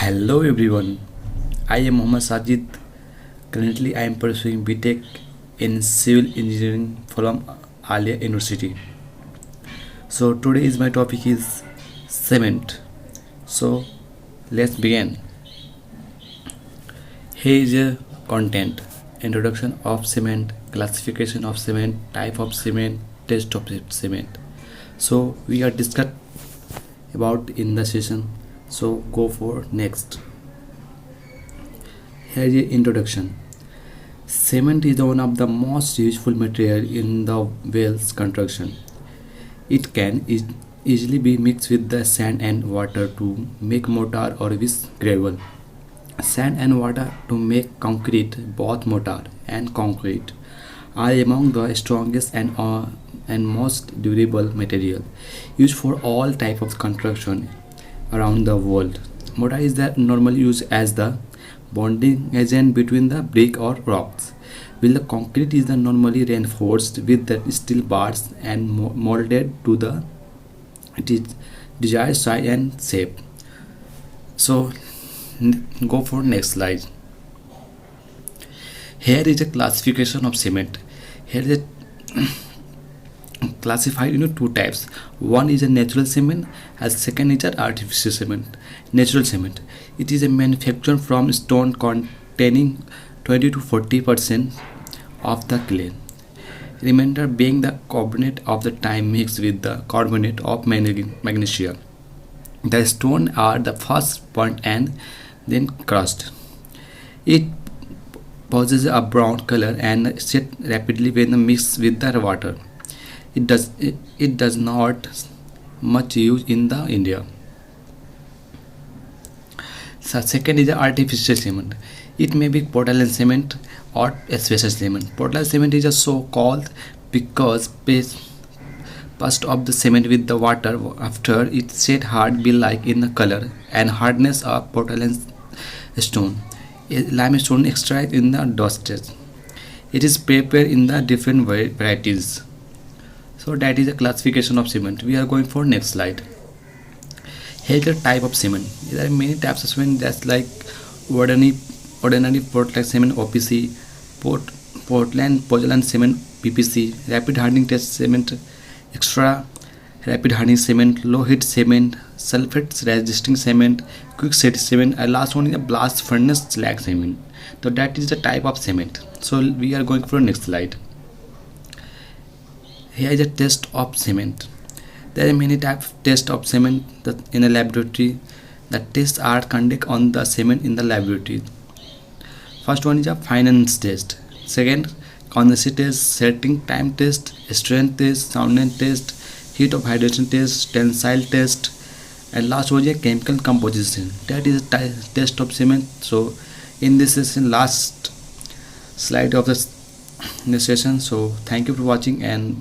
Hello everyone, I am Mohammad Sajid. Currently, I am pursuing BTech in Civil Engineering from Alia University. So today is my topic is cement. So let's begin. Here is a content: introduction of cement, classification of cement, type of cement, test of cement. So we are discussed about in the session. So go for next. Here is the introduction. Cement is one of the most useful material in the well's construction. It can easily be mixed with the sand and water to make mortar or with gravel. Sand and water to make concrete, both mortar and concrete, are among the strongest and most durable material used for all type of construction around the world. Mortar is normally used as the bonding agent between the brick or rocks, while the concrete is normally reinforced with the steel bars and molded to the de- desired size and shape. So go for next slide. Here is a classification of cement. Here is classified into two types. One is a natural cement, and second is an artificial cement. Natural cement, it is a manufactured from stone containing 20 to 40% of the clay, remainder being the carbonate of the time mixed with the carbonate of magnesia. The stone are the first burnt and then crushed. It possesses a brown color and set rapidly when mixed with the water. It does not much used in the India. So second is the artificial cement. It may be Portland cement or special cement. Portland cement is a so called because paste of the cement with the water after it set hard be like in the color and hardness of Portland stone. Limestone extract in the dusted. It is prepared in the different varieties. So that is a classification of cement. We are going for next slide. Here is the type of cement. There are many types of cement that's like ordinary Portland cement OPC, Portland cement PPC, rapid hardening test cement, extra rapid hardening cement, low heat cement, sulfate resisting cement, quick set cement, and last one is a blast furnace slag cement. So that is the type of cement. So we are going for next slide. Here is a test of cement. There are many types of tests of cement in a laboratory. The tests are conducted on the cement in the laboratory. First one is a finance test. Second, condensate test, setting time test, strength test, soundness test, heat of hydration test, tensile test, and last one is a chemical composition. That is a test of cement. So in this session, last slide of the session. So thank you for watching and